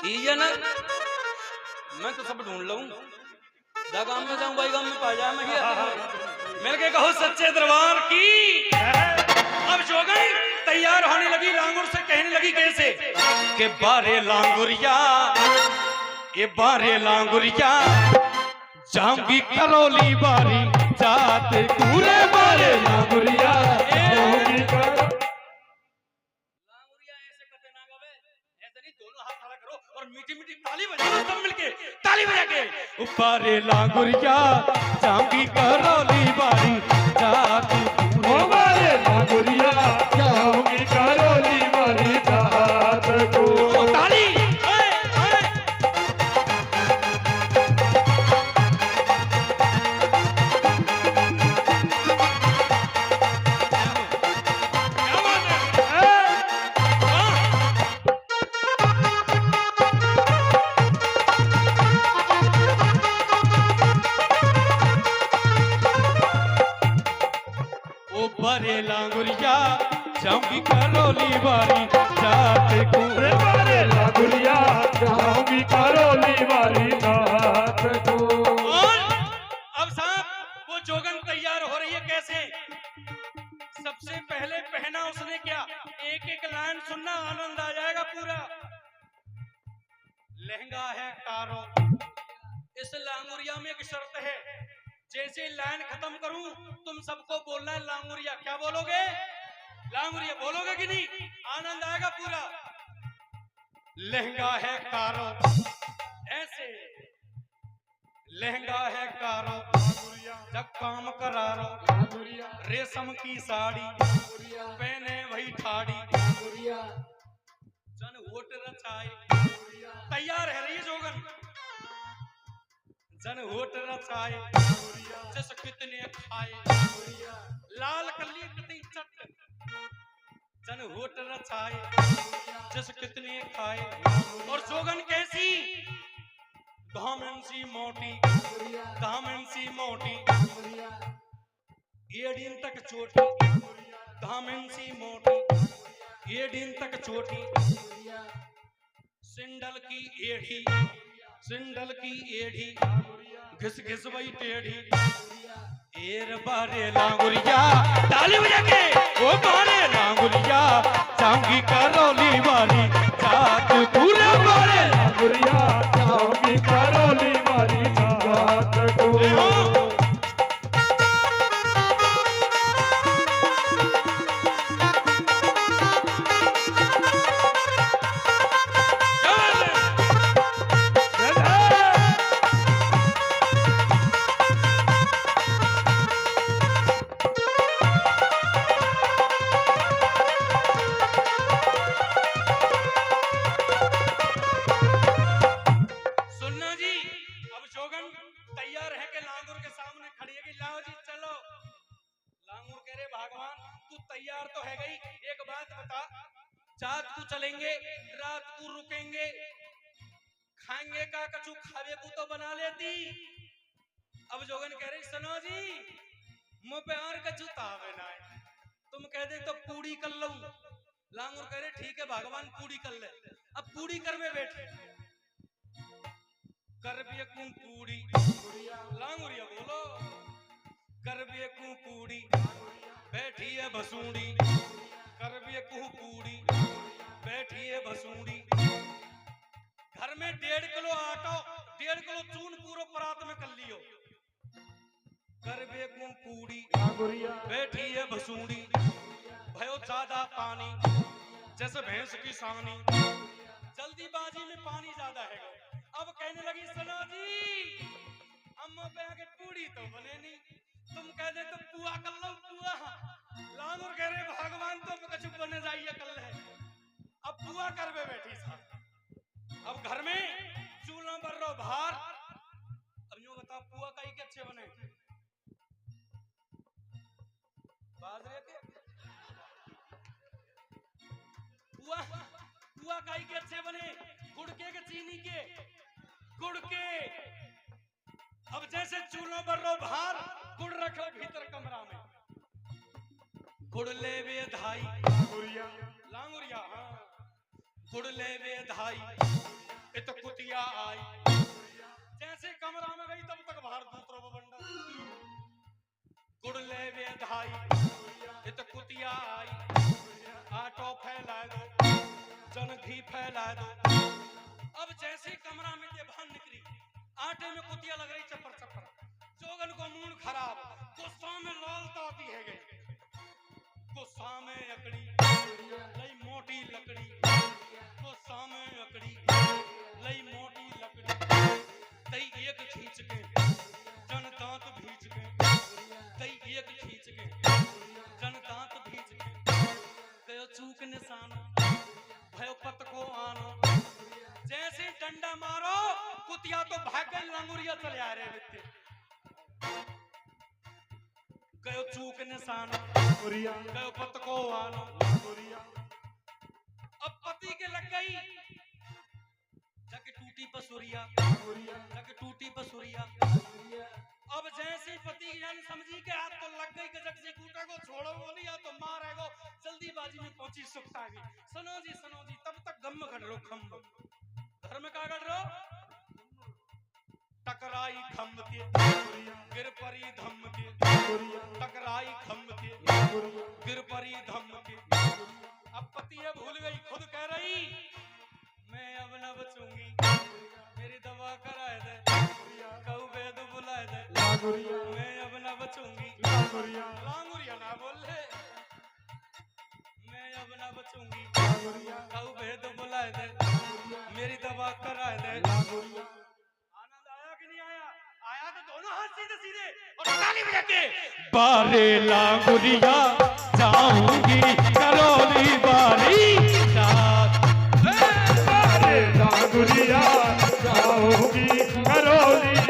ये ना मैं तो सब ढूंढ लूं गांव में जाऊं भाई गांव में पा जाए मैं मिल के कहो सच्चे दरबार की। अब जोगन तैयार होने लगी लांगुर से कहने लगी कैसे के बारे लांगुरिया ये बारे लांगुरिया जाऊंगी करौली बारी जाते पूरे बारे लांगुरिया जाऊंगी लांगुरिया ऐसे कहते ना गवे ऐसे नहीं दोनों हाथ खड़ा करो और मीठी मीठी ताली बजाओ सब मिलके ताली बजा के बारे लांगुरिया जाऊंगी करौली बारी जाते पूरे बारे लांगुरिया जाऊंगी करौली बारी जाते पूरे ताली बारे लांगुरिया जाऊंगी करौली बारी जाते पूरे बारे लांगुरिया जाऊंगी करौली बारी जाते और अब साहब वो जोगन तैयार हो रही है कैसे। सबसे पहले पहना उसने क्या एक एक लाइन सुनना आनंद आ जाएगा पूरा। लहंगा है कारो इस लांगुरिया में एक शर्त है जैसे लाइन खत्म करूं तुम सबको बोलना है लांगुरिया। क्या बोलोगे लांगुरिया बोलोगे कि नहीं आनंद आएगा पूरा। लहंगा है कारो ऐसे लहंगा है कारो जब काम करा रो रेशम की साड़ी पहने वही ठाड़ी जन होट रचाए तैयार है रही जोगन जन होट रचाए जस कितने खाए लाल कली कती चट जन होट रचाए जस कितने खाए। और जोगन कैसी धामन सी मोटी ये दिन तक चोटी धामन सी मोटी ये दिन तक चोटी सिंडल की एढ़ी घिस घिस वही टेढ़ी एर बारे लांगुरिया ताली बजा के वो बारे लांगुरिया जाऊंगी करौली वाली जात पूरे बारे लांगुरिया जाऊंगी करौली वाली जात पूरे। तैयार तो है गई एक बात बता चाँद को चलेंगे रात को रुकेंगे खाएंगे का कछु खावे को तो बना लेती। अब जोगन कह रही सुनो जी मुँह पे और कछु तावे ना है तुम कह दे तो पूड़ी कर लूं। लांगुर कह रहे ठीक है भगवान पूड़ी कर ले। अब पूड़ी कर में बैठे कर भी पूड़ी लांगुरिया बोलो कर भी पूड़ी बैठी है भसूड़ी कर भी पूड़ी बैठी है भसूड़ी। घर में 1.5 किलो आटा 1.5 किलो चून पूरा परात में कर लियो कर भी पूड़ी बैठी है भसूड़ी भयो ज्यादा पानी जैसे भैंस की सानी जल्दीबाजी में पानी ज्यादा है। अब कहने लगी सना जी अम्मा पे आके पूड़ी तो बने नहीं तुम कह दे तो पुआ कर लो पुआ। लांगुर कह रहे भगवान तो कछु बने जाइए कल है। अब पुआ कर में बैठी साहब अब घर में चूल्हा पर रो भार। अब यूं बता पुआ का ही के अच्छे बने बाजरे के पुआ का ही के अच्छे बने गुड़ के चीनी के गुड़ के। अब जैसे चूल्हों पर रो भार गुड़ रखो भीतर कमरा में गुड़ ले वे धाई लांगुरिया हाँ गुड़ ले वे धाई इत कुतिया आई। जैसे कमरा में गई तब तक बाहर दूसरों बंडल गुड़ ले वे धाई। इत कुतिया आई। आटो फैला दो, जन घी फैला दो। अब जैसे कमरा में ये बाहर निकली, आटे में कुतिया लग रही चप्पर चप्पर। जोगन को मूड खराब, गुस्सा में लालता आती है गई। गुस्सा में अकड़ी लई मोटी लकड़ी, गुस्सा में अकड़ी लई मोटी लकड़ी। तई एक खींच के जन दांत भींच के, तई एक खींच के जन दांत भींच के। गयो चूक निशान भयो पत को आनो। जैसे डंडा मारो कुतिया तो भाग गई, लंगुरिया चले आ रहे बित्ते। गयो चूक निशान गयो पत को आनो। अब पति के लग गई जाके टूटी पसुरिया, जाके टूटी पसुरिया। अब जैसे पति यानी समझी के हाथ तो लग गई गजक से कूटा को छोड़ो बोली या तो मारेगो। जल्दीबाजी में पहुंची सुखता गई। सुनो जी तब तक गम कर लो खम्ब। घर में क्या कर रो? टकराई खम्ब के गिर परी धम्म के, टकराई खम्ब के गिर परी धम्म के। अब पति ये भूल गई, खुद कह रही मैं अब न बचूंगी, मेरी दवा कराए दे, कहू वेद बुलाए दे, मैं अब न बचूंगी। लांगुरिया ना बोल ले, मैं अब न बचूंगी, कहू वेद बुलाए दे, मेरी दवा कराए दे। आनंद आया कि नहीं आया? आया तो दोनों हाथ सीधे सीधे और ताली बजा के बारे लांगुरिया जाऊंगी करौली वाली रात। बारे लांगुरिया जाऊंगी करौली